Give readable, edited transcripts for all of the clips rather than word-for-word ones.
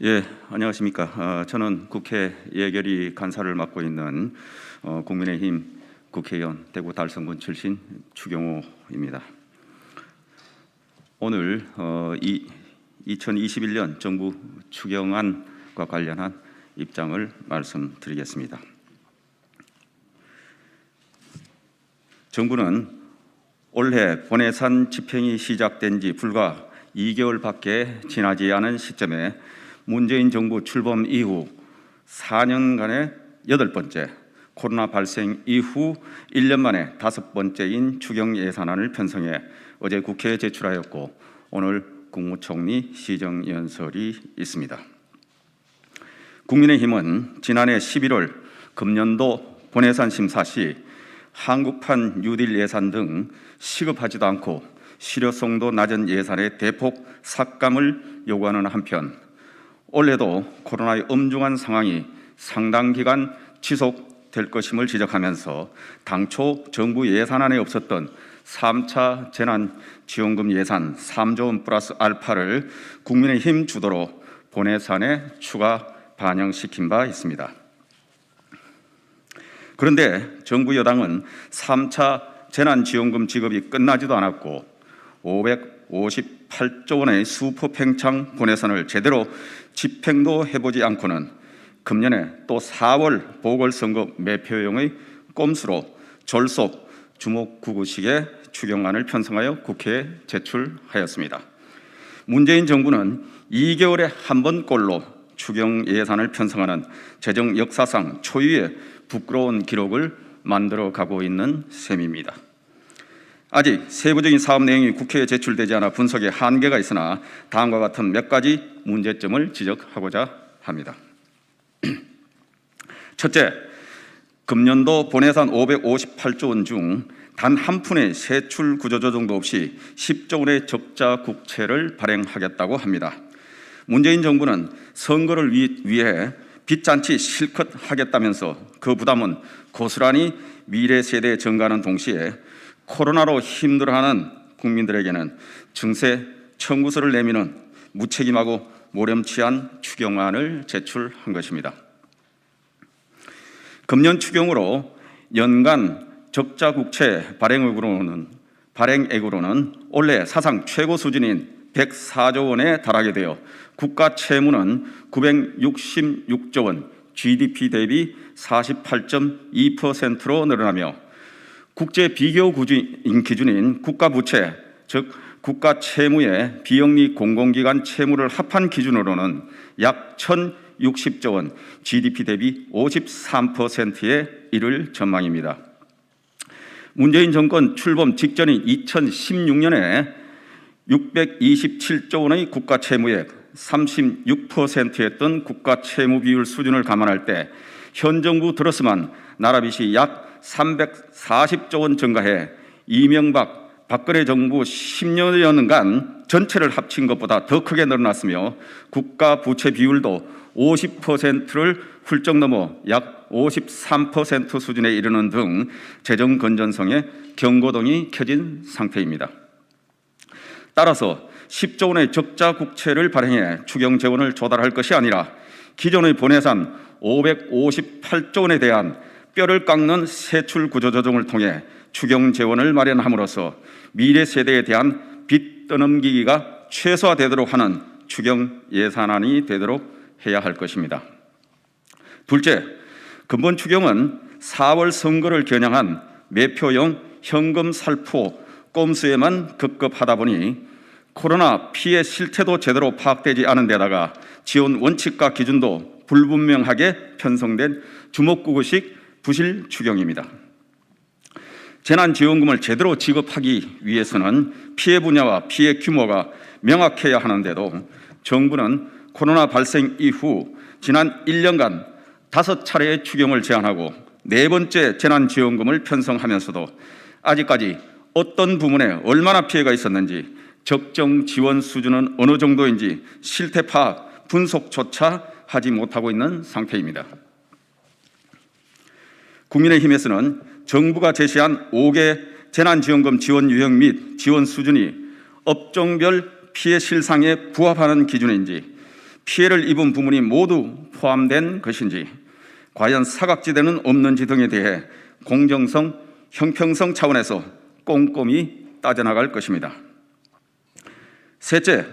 예, 안녕하십니까. 저는 국회 예결위 간사를 맡고 있는 국민의힘 국회의원 대구 달성군 출신 추경호입니다. 오늘 2021년 정부 추경안과 관련한 입장을 말씀드리겠습니다. 정부는 올해 본예산 집행이 시작된 지 불과 2개월밖에 지나지 않은 시점에 문재인 정부 출범 이후 4년간의 8번째, 코로나 발생 이후 1년 만에 5번째인 추경 예산안을 편성해 어제 국회에 제출하였고 오늘 국무총리 시정연설이 있습니다. 국민의힘은 지난해 11월 금년도 본예산 심사 시 한국판 뉴딜 예산 등 시급하지도 않고 실효성도 낮은 예산의 대폭 삭감을 요구하는 한편 올해도 코로나의 엄중한 상황이 상당 기간 지속될 것임을 지적하면서 당초 정부 예산안에 없었던 3차 재난지원금 예산 3조 원 플러스 알파를 국민의힘 주도로 본예산에 추가 반영시킨 바 있습니다. 그런데 정부 여당은 3차 재난지원금 지급이 끝나지도 않았고 558조 원의 수포팽창 본예산을 제대로 집행도 해보지 않고는 금년에 또 4월 보궐선거 매표용의 꼼수로 졸속 주목구구식의 추경안을 편성하여 국회에 제출하였습니다. 문재인 정부는 2개월에 한 번꼴로 추경 예산을 편성하는 재정 역사상 초유의 부끄러운 기록을 만들어가고 있는 셈입니다. 아직 세부적인 사업 내용이 국회에 제출되지 않아 분석에 한계가 있으나 다음과 같은 몇 가지 문제점을 지적하고자 합니다. 첫째, 금년도 본예산 558조 원 중 단 한 푼의 세출 구조조정도 없이 10조 원의 적자 국채를 발행하겠다고 합니다. 문재인 정부는 선거를 위해 빚잔치 실컷 하겠다면서 그 부담은 고스란히 미래 세대에 전가하는 동시에 코로나로 힘들어하는 국민들에게는 증세 청구서를 내미는 무책임하고 모렴치한 추경안을 제출한 것입니다. 금년 추경으로 연간 적자 국채 발행액으로는 올해 사상 최고 수준인 104조 원에 달하게 되어 국가 채무는 966조 원, GDP 대비 48.2%로 늘어나며 국제 비교 기준인 국가 부채, 즉 국가 채무의 비영리 공공기관 채무를 합한 기준으로는 약 1,060조 원, GDP 대비 53%에 이를 전망입니다. 문재인 정권 출범 직전인 2016년에 627조 원의 국가 채무액 36%였던 국가 채무 비율 수준을 감안할 때 현 정부 들었으면 나라빚이 약 340조 원 증가해 이명박, 박근혜 정부 10년여간 전체를 합친 것보다 더 크게 늘어났으며 국가 부채 비율도 50%를 훌쩍 넘어 약 53% 수준에 이르는 등 재정 건전성에 경고등이 켜진 상태입니다. 따라서 10조 원의 적자 국채를 발행해 추경 재원을 조달할 것이 아니라 기존의 본예산 558조 원에 대한 뼈를 깎는 세출 구조조정을 통해 추경 재원을 마련함으로써 미래 세대에 대한 빚 떠넘기기가 최소화되도록 하는 추경 예산안이 되도록 해야 할 것입니다. 둘째, 근본 추경은 4월 선거를 겨냥한 매표용 현금 살포 꼼수에만 급급하다 보니 코로나 피해 실태도 제대로 파악되지 않은 데다가 지원 원칙과 기준도 불분명하게 편성된 주먹구구식 부실 추경입니다. 재난지원금을 제대로 지급하기 위해서는 피해 분야와 피해 규모가 명확해야 하는데도 정부는 코로나 발생 이후 지난 1년간 5차례의 추경을 제안하고 4번째 재난지원금을 편성하면서도 아직까지 어떤 부문에 얼마나 피해가 있었는지 적정 지원 수준은 어느 정도인지 실태 파악, 분석조차 하지 못하고 있는 상태입니다. 국민의힘에서는 정부가 제시한 5개 재난지원금 지원 유형 및 지원 수준이 업종별 피해 실상에 부합하는 기준인지 피해를 입은 부문이 모두 포함된 것인지, 과연 사각지대는 없는지 등에 대해 공정성, 형평성 차원에서 꼼꼼히 따져나갈 것입니다. 셋째,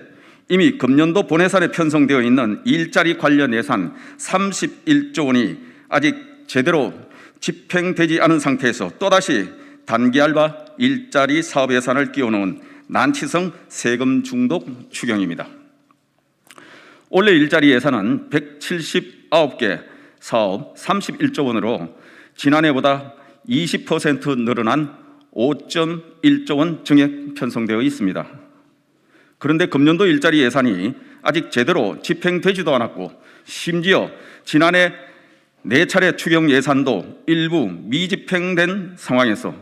이미 금년도 본예산에 편성되어 있는 일자리 관련 예산 31조 원이 아직 제대로 집행되지 않은 상태에서 또다시 단기 알바 일자리 사업 예산을 끼워넣은 난치성 세금 중독 추경입니다. 올해 일자리 예산은 179개 사업 31조 원으로 지난해보다 20% 늘어난 5.1조 원 증액 편성되어 있습니다. 그런데 금년도 일자리 예산이 아직 제대로 집행되지도 않았고, 심지어 지난해 4차례 추경 예산도 일부 미집행된 상황에서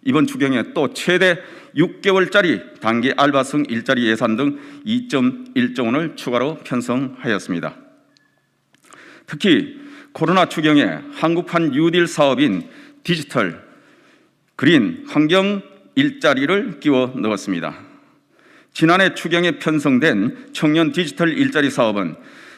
이번 추경에 또 최대 6개월짜리 단기 알바성 일자리 예산 등 2.1조 원을 추가로 편성하였습니다. 특히 코로나 추경에 한국판 뉴딜 사업인 디지털, 그린, 환경 일자리를 끼워 넣었습니다. 지난해 추경에 편성된 청년 디지털 일자리 사업은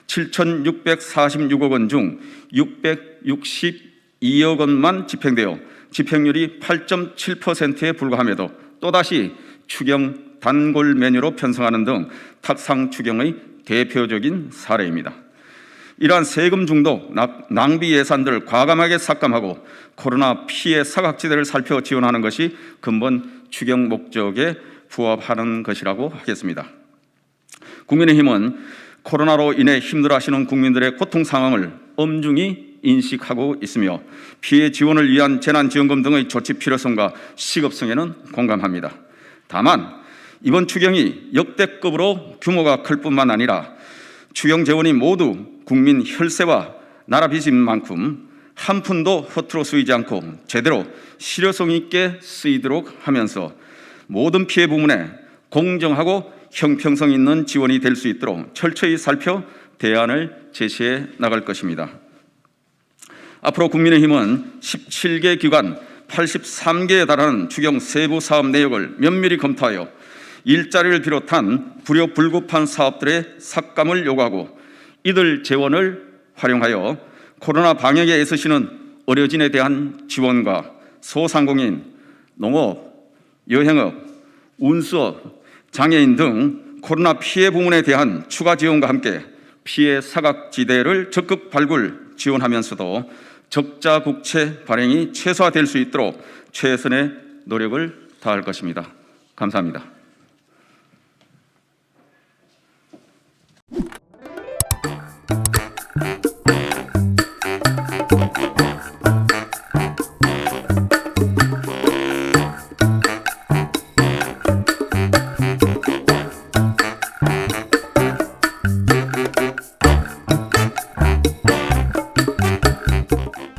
7,646억 원 중 662억 원만 집행되어 집행률이 8.7%에 불과함에도 또다시 추경 단골 메뉴로 편성하는 등 탁상 추경의 대표적인 사례입니다. 이러한 세금 중독, 낭비 예산들을 과감하게 삭감하고 코로나 피해 사각지대를 살펴 지원하는 것이 근본 추경 목적에 부합하는 것이라고 하겠습니다. 국민의힘은 코로나로 인해 힘들어하시는 국민들의 고통 상황을 엄중히 인식하고 있으며 피해 지원을 위한 재난지원금 등의 조치 필요성과 시급성에는 공감합니다. 다만 이번 추경이 역대급으로 규모가 클 뿐만 아니라 추경 재원이 모두 국민 혈세와 나라 빚인 만큼 한 푼도 허투루 쓰이지 않고 제대로 실효성 있게 쓰이도록 하면서 모든 피해 부문에 공정하고 형평성 있는 지원이 될 수 있도록 철저히 살펴 대안을 제시해 나갈 것입니다. 앞으로 국민의힘은 17개 기관 83개에 달하는 추경 세부 사업 내역을 면밀히 검토하여 일자리를 비롯한 불효불급한 사업들의 삭감을 요구하고 이들 재원을 활용하여 코로나 방역에 애쓰시는 의료진에 대한 지원과 소상공인, 농업, 여행업, 운수업, 장애인 등 코로나 피해 부문에 대한 추가 지원과 함께 피해 사각지대를 적극 발굴 지원하면서도 적자 국채 발행이 최소화될 수 있도록 최선의 노력을 다할 것입니다. 감사합니다.